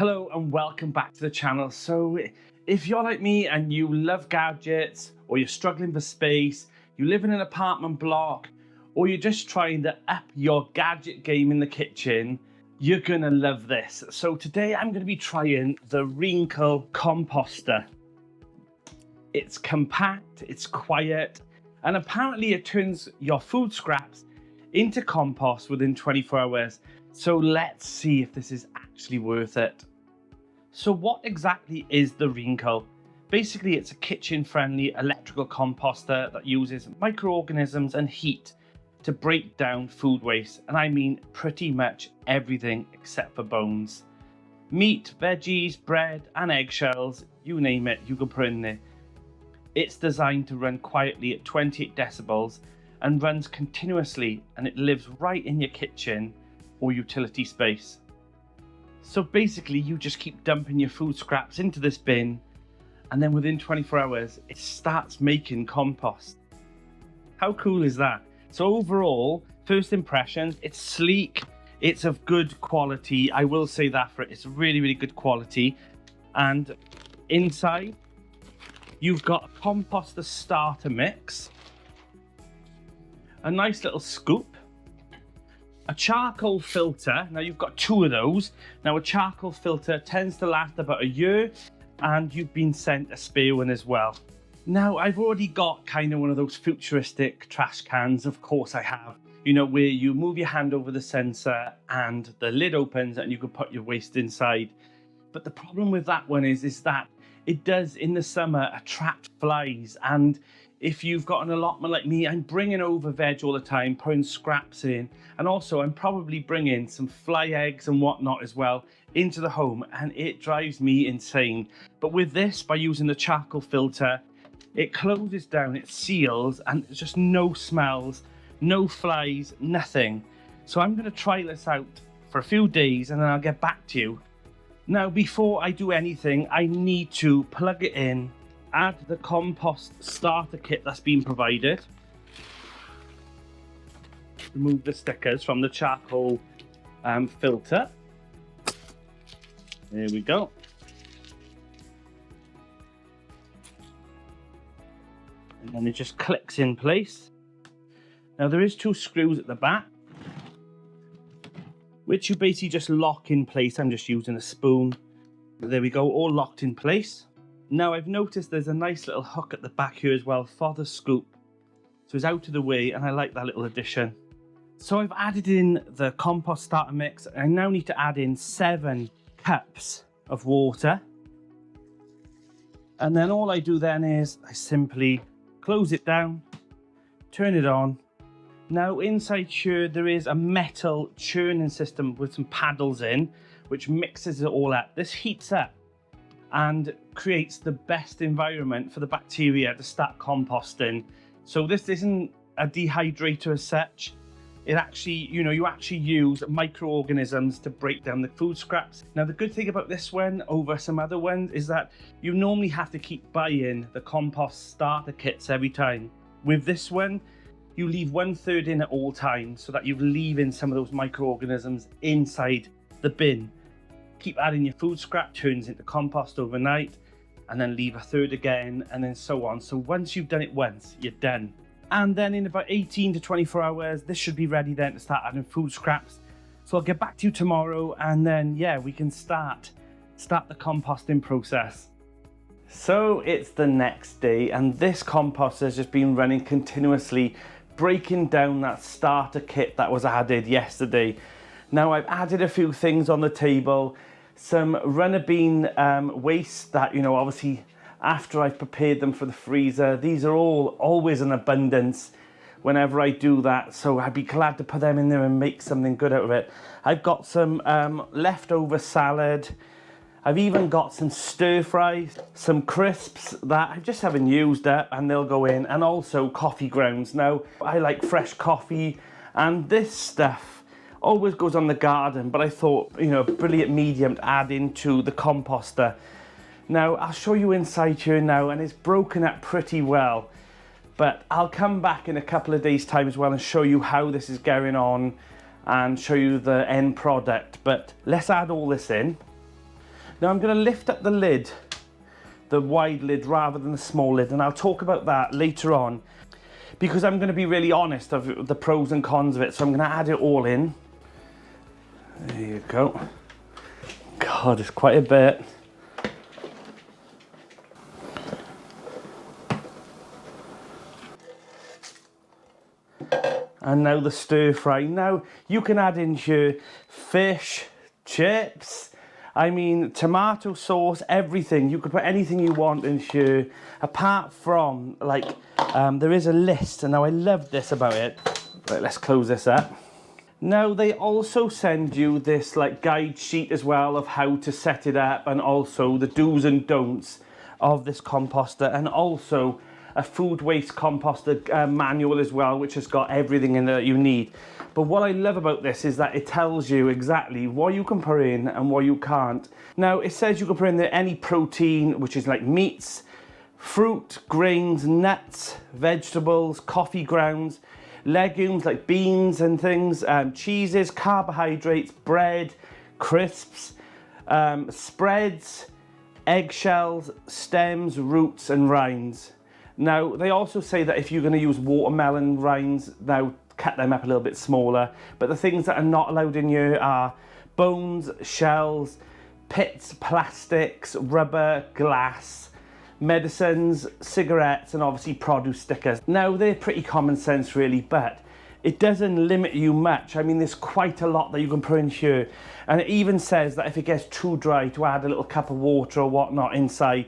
Hello and welcome back to the channel. So if you're like me and you love gadgets, or you're struggling for space, you live in an apartment block, or you're just trying to up your gadget game in the kitchen, you're gonna love this. So today I'm gonna be trying the Reencle Composter. It's compact, it's quiet, and apparently it turns your food scraps into compost within 24 hours. So let's see if this is actually worth it. So what exactly is the Reencle? Basically, it's a kitchen-friendly electrical composter that uses microorganisms and heat to break down food waste. And I mean pretty much everything except for bones. Meat, veggies, bread, and eggshells, you name it, you can put in there. It's designed to run quietly at 28 decibels and runs continuously, and it lives right in your kitchen or utility space. So basically you just keep dumping your food scraps into this bin, and then within 24 hours it starts making compost. How cool is that? So overall, first impressions, it's sleek, it's of good quality. I will say that for it, it's really good quality. And inside you've got a composter starter mix, a nice little scoop, a charcoal filter. Now you've got two of those. Now a charcoal filter tends to last about a year, and you've been sent a spare one as well. Now I've already got kind of one of those futuristic trash cans, of course I have. You know, where you move your hand over the sensor and the lid opens and you can put your waste inside. But the problem with that one is that it does in the summer attract flies, and if you've got an allotment like me, I'm bringing over veg all the time, putting scraps in, and also I'm probably bringing some fly eggs and whatnot as well into the home, and it drives me insane. But with this, by using the charcoal filter, it closes down, it seals, and there's just no smells, no flies, nothing. So I'm going to try this out for a few days and then I'll get back to you. Now, before I do anything, I need to plug it in, add the compost starter kit that's been provided, remove the stickers from the charcoal filter. There we go. And then it just clicks in place. Now there is two screws at the back, which you basically just lock in place. I'm just using a spoon. There we go, all locked in place. Now I've noticed there's a nice little hook at the back here as well for the scoop. So it's out of the way, and I like that little addition. So I've added in the compost starter mix. I now need to add in 7 cups of water. And then all I do then is I simply close it down, turn it on. Now inside here there is a metal churning system with some paddles in, which mixes it all up. This heats up and creates the best environment for the bacteria to start composting. So this isn't a dehydrator as such. It actually, you actually use microorganisms to break down the food scraps. Now the good thing about this one over some other ones is that you normally have to keep buying the compost starter kits every time. With this one, you leave 1/3 in at all times, so that you're leaving some of those microorganisms inside the bin. Keep adding your food scrap, turns into compost overnight, and then leave 1/3 again, and then so on. So once you've done it once, you're done. And then in about 18 to 24 hours, this should be ready then to start adding food scraps. So I'll get back to you tomorrow, and then yeah, we can start the composting process. So it's the next day, and this composter has just been running continuously, breaking down that starter kit that was added yesterday. Now I've added a few things on the table, some runner bean waste that, obviously after I've prepared them for the freezer. These are always in abundance whenever I do that, so I'd be glad to put them in there and make something good out of it. I've got some leftover salad. I've even got some stir fries, some crisps that I just haven't used up, and they'll go in, and also coffee grounds. Now, I like fresh coffee, and this stuff always goes on the garden, but I thought, brilliant medium to add into the composter. Now, I'll show you inside here now, and it's broken up pretty well, but I'll come back in a couple of days' time as well and show you how this is going on and show you the end product. But let's add all this in. Now I'm going to lift up the lid, the wide lid rather than the small lid, and I'll talk about that later on because I'm going to be really honest of the pros and cons of it. So I'm going to add it all in. There you go. God, it's quite a bit. And now the stir fry. Now you can add in here fish, chips, I mean tomato sauce, everything. You could put anything you want in here apart from like there is a list, and now I love this about it. Right, let's close this up. Now they also send you this like guide sheet as well of how to set it up, and also the do's and don'ts of this composter, and also a food waste composter manual as well, which has got everything in there that you need. But what I love about this is that it tells you exactly what you can put in and what you can't. Now it says you can put in there any protein, which is like meats, fruit, grains, nuts, vegetables, coffee grounds, legumes like beans and things, cheeses, carbohydrates, bread, crisps, spreads, eggshells, stems, roots and rinds. Now they also say that if you're going to use watermelon rinds, now cut them up a little bit smaller, but the things that are not allowed in here are bones, shells, pits, plastics, rubber, glass, medicines, cigarettes, and obviously produce stickers. Now they're pretty common sense really, but it doesn't limit you much. I mean, there's quite a lot that you can put in here, and it even says that if it gets too dry to add a little cup of water or whatnot inside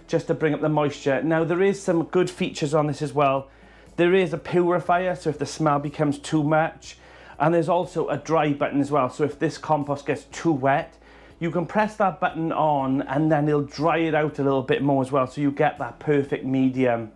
just to bring up the moisture. Now there is some good features on this as well. There is a purifier, so if the smell becomes too much, and there's also a dry button as well, so if this compost gets too wet, you can press that button on and then it'll dry it out a little bit more as well, so you get that perfect medium.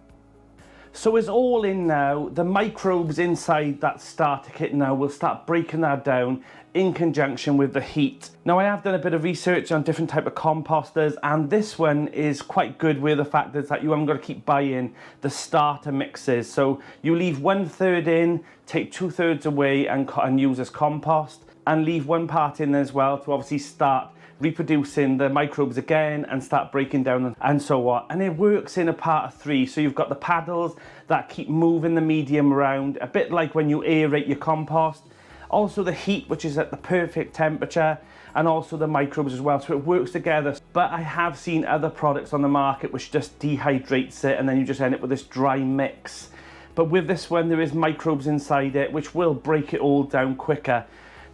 So it's all in now. The microbes inside that starter kit now will start breaking that down in conjunction with the heat. Now I have done a bit of research on different type of composters, and this one is quite good with the fact that you haven't got to keep buying the starter mixes. So you leave 1/3 in, take 2/3 away and use as compost, and leave one part in as well to obviously start reproducing the microbes again and start breaking down and so on. And it works in a part of 3. So you've got the paddles that keep moving the medium around, a bit like when you aerate your compost. Also the heat, which is at the perfect temperature, and also the microbes as well, so it works together. But I have seen other products on the market which just dehydrates it, and then you just end up with this dry mix. But with this one, there is microbes inside it which will break it all down quicker.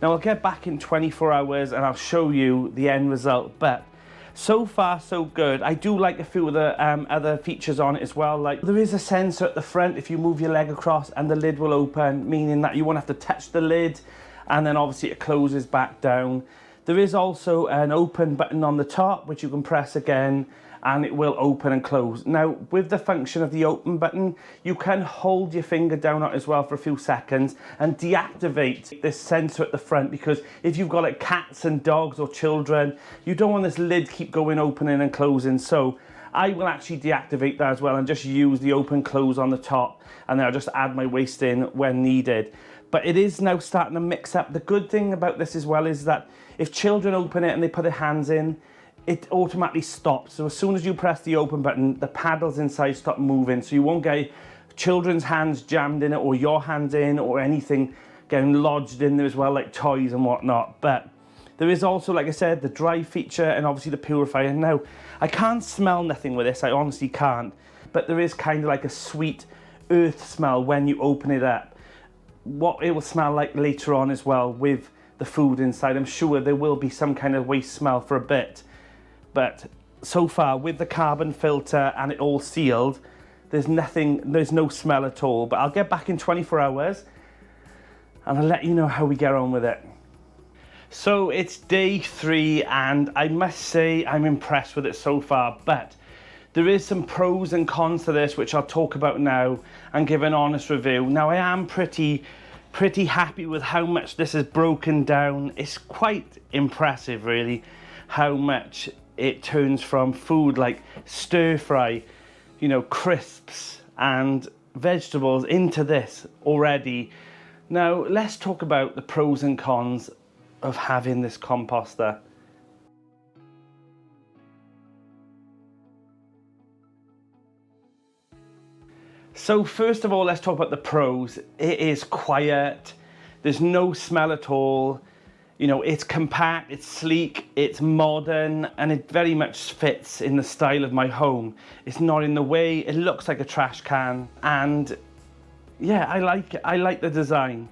Now I'll get back in 24 hours and I'll show you the end result, but so far so good. I do like a few of the other features on it as well. Like there is a sensor at the front if you move your leg across and the lid will open, meaning that you won't have to touch the lid, and then obviously it closes back down. There is also an open button on the top which you can press again and it will open and close. Now with the function of the open button, you can hold your finger down on it as well for a few seconds and deactivate this sensor at the front, because if you've got like cats and dogs or children, you don't want this lid keep going opening and closing. So I will actually deactivate that as well and just use the open close on the top, and then I'll just add my waste in when needed. But it is now starting to mix up. The good thing about this as well is that if children open it and they put their hands in, it automatically stops. So as soon as you press the open button, the paddles inside stop moving, so you won't get children's hands jammed in it or your hands in or anything getting lodged in there as well, like toys and whatnot. But there is also, like I said, the dry feature and obviously the purifier. Now I can't smell nothing with this, I honestly can't, but there is kind of like a sweet earth smell when you open it up. What it will smell like later on as well with the food inside, I'm sure there will be some kind of waste smell for a bit. But so far with the carbon filter and it all sealed, there's no smell at all. But I'll get back in 24 hours and I'll let you know how we get on with it. So it's day 3 and I must say I'm impressed with it so far, but there is some pros and cons to this which I'll talk about now and give an honest review. Now I am pretty happy with how much this is broken down. It's quite impressive really how much it turns from food like stir fry, you know, crisps and vegetables into this already. Now let's talk about the pros and cons of having this composter. So first of all, let's talk about the pros. It is quiet, there's no smell at all. You know, it's compact, it's sleek, it's modern, and it very much fits in the style of my home. It's not in the way, it looks like a trash can, and yeah, I like it. I like the design.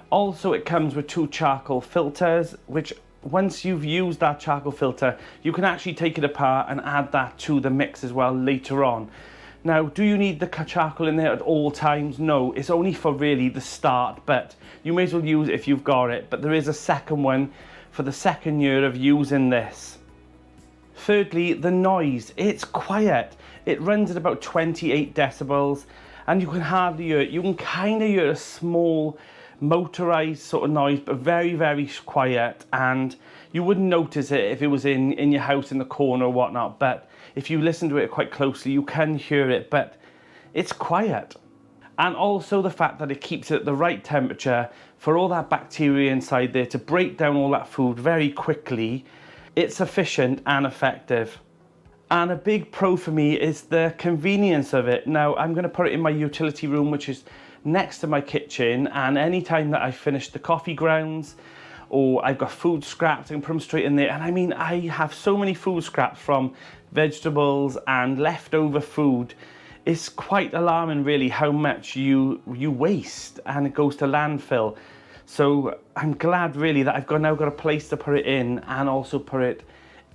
Also, it comes with 2 charcoal filters, which once you've used that charcoal filter, you can actually take it apart and add that to the mix as well later on. Now, do you need the charcoal in there at all times? No, it's only for really the start, but you may as well use it if you've got it. But there is a second one for the second year of using this. Thirdly, the noise. It's quiet. It runs at about 28 decibels and you can hardly hear it. You can kind of hear a small motorized sort of noise, but very, very quiet, and you wouldn't notice it if it was in your house in the corner or whatnot, but if you listen to it quite closely, you can hear it, but it's quiet. And also the fact that it keeps it at the right temperature for all that bacteria inside there to break down all that food very quickly. It's efficient and effective. And a big pro for me is the convenience of it. Now, I'm going to put it in my utility room, which is next to my kitchen, and anytime that I finish the coffee grounds or I've got food scraps, I can put them straight in there. And I mean, I have so many food scraps from vegetables and leftover food. It's quite alarming really how much you waste, and it goes to landfill. So I'm glad really that I've now got a place to put it in and also put it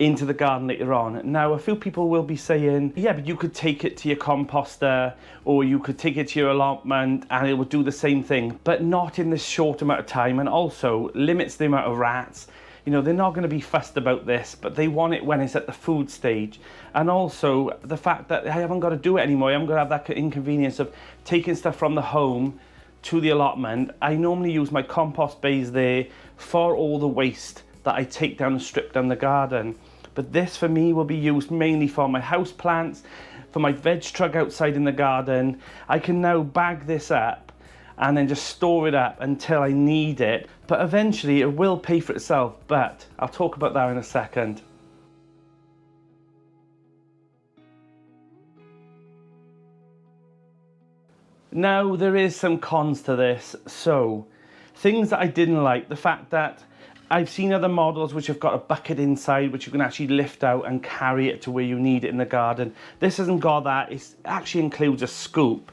into the garden later on. Now, a few people will be saying, yeah, but you could take it to your composter or you could take it to your allotment and it would do the same thing, but not in this short amount of time, and also limits the amount of rats. You know, they're not going to be fussed about this, but they want it when it's at the food stage. And also the fact that I haven't got to do it anymore. I haven't got to have that inconvenience of taking stuff from the home to the allotment. I normally use my compost bays there for all the waste that I take down and strip down the garden. But this for me will be used mainly for my house plants, for my veg truck outside in the garden. I can now bag this up and then just store it up until I need it. But eventually it will pay for itself, but I'll talk about that in a second. Now, there is some cons to this. So, things that I didn't like, the fact that I've seen other models which have got a bucket inside which you can actually lift out and carry it to where you need it in the garden. This hasn't got that. It actually includes a scoop.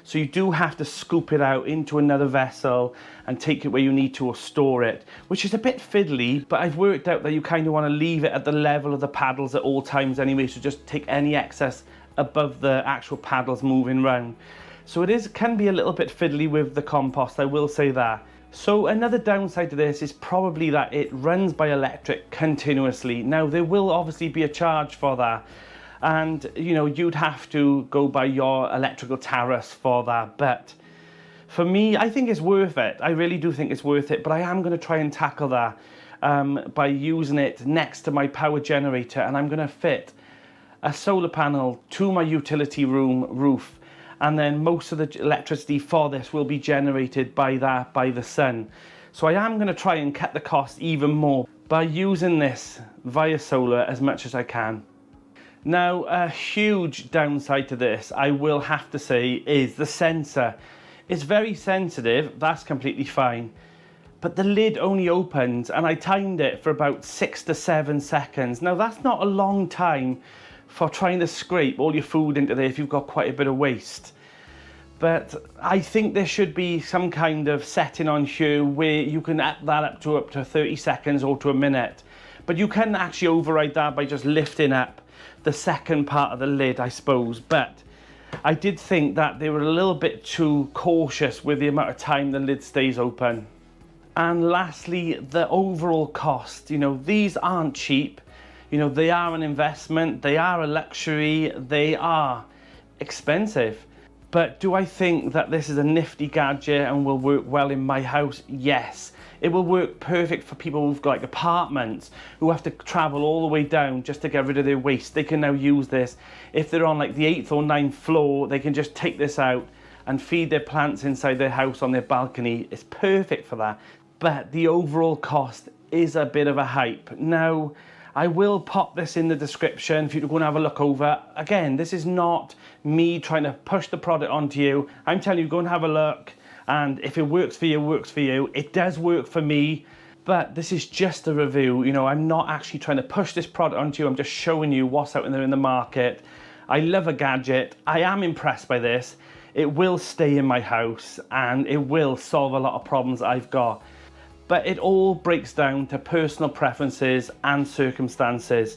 So you do have to scoop it out into another vessel and take it where you need to or store it, which is a bit fiddly, but I've worked out that you kind of want to leave it at the level of the paddles at all times anyway, so just take any excess above the actual paddles moving round. So can be a little bit fiddly with the compost, I will say that. So another downside to this is probably that it runs by electric continuously. Now, there will obviously be a charge for that, and you know, you'd have to go by your electrical tariffs for that, but for me, I think it's worth it. I really do think it's worth it, but I am going to try and tackle that by using it next to my power generator, and I'm going to fit a solar panel to my utility room roof, and then most of the electricity for this will be generated by the sun. So I am going to try and cut the cost even more by using this via solar as much as I can. Now, a huge downside to this, I will have to say, is the sensor. It's very sensitive, that's completely fine, but the lid only opens, and I timed it for about 6 to 7 seconds. Now, that's not a long time for trying to scrape all your food into there if you've got quite a bit of waste. But I think there should be some kind of setting on here where you can up that up to 30 seconds or to a minute. But you can actually override that by just lifting up the second part of the lid, I suppose. But I did think that they were a little bit too cautious with the amount of time the lid stays open. And lastly, the overall cost. You know, these aren't cheap. You know, they are an investment, they are a luxury, they are expensive. But do I think that this is a nifty gadget and will work well in my house? Yes. It will work perfect for people who've got like apartments who have to travel all the way down just to get rid of their waste. They can now use this. If they're on like the 8th or 9th floor, they can just take this out and feed their plants inside their house on their balcony. It's perfect for that. But the overall cost is a bit of a hype. Now, I will pop this in the description for you to go and have a look over. Again, this is not me trying to push the product onto you. I'm telling you, go and have a look. And if it works for you, it works for you. It does work for me, but this is just a review. You know, I'm not actually trying to push this product onto you. I'm just showing you what's out there in the market. I love a gadget. I am impressed by this. It will stay in my house and it will solve a lot of problems I've got. But it all breaks down to personal preferences and circumstances.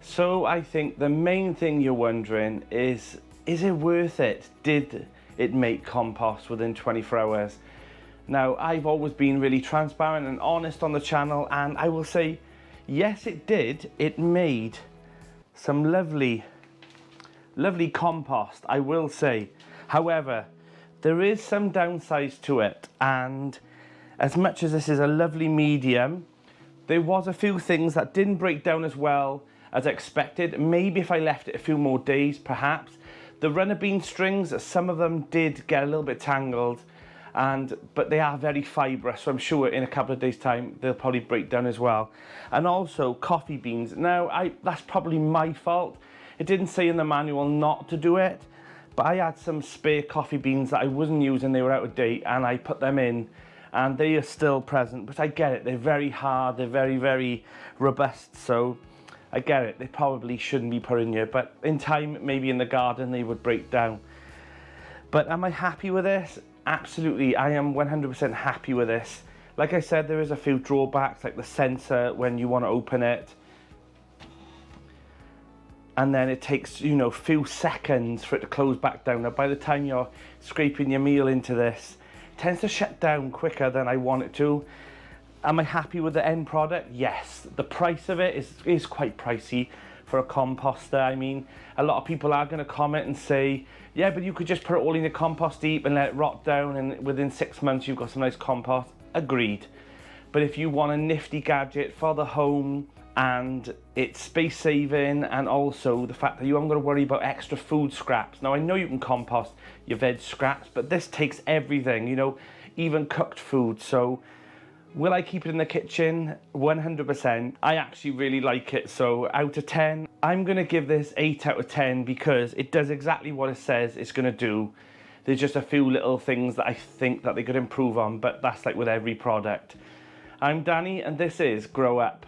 So I think the main thing you're wondering is it worth it? Did it make compost within 24 hours? Now, I've always been really transparent and honest on the channel, and I will say, yes, it did. It made some lovely compost, I will say. However, there is some downsides to it, and as much as this is a lovely medium, there was a few things that didn't break down as well as expected. Maybe if I left it a few more days, perhaps. The runner bean strings, some of them did get a little bit tangled, but they are very fibrous, so I'm sure in a couple of days' time they'll probably break down as well. And also coffee beans. Now, that's probably my fault. It didn't say in the manual not to do it, but I had some spare coffee beans that I wasn't using, they were out of date, and I put them in. And they are still present, but I get it. They're very hard, they're very, very robust, so I get it. They probably shouldn't be put in here, but in time, maybe in the garden, they would break down. But am I happy with this? Absolutely, I am 100% happy with this. Like I said, there is a few drawbacks, like the sensor when you want to open it. And then it takes, you know, a few seconds for it to close back down. Now, by the time you're scraping your meal into this, tends to shut down quicker than I want it to. Am I happy with the end product? Yes. The price of it is quite pricey for a composter. I mean, a lot of people are going to comment and say, yeah, but you could just put it all in your compost heap and let it rot down, and within 6 months you've got some nice compost. Agreed. But if you want a nifty gadget for the home, and it's space saving, and also the fact that you haven't got to worry about extra food scraps. Now, I know you can compost your veg scraps, but this takes everything, you know, even cooked food. So will I keep it in the kitchen? 100%. I actually really like it. So out of 10, I'm going to give this 8 out of 10 because it does exactly what it says it's going to do. There's just a few little things that I think that they could improve on, but that's like with every product. I'm Danny, and this is Grow Up.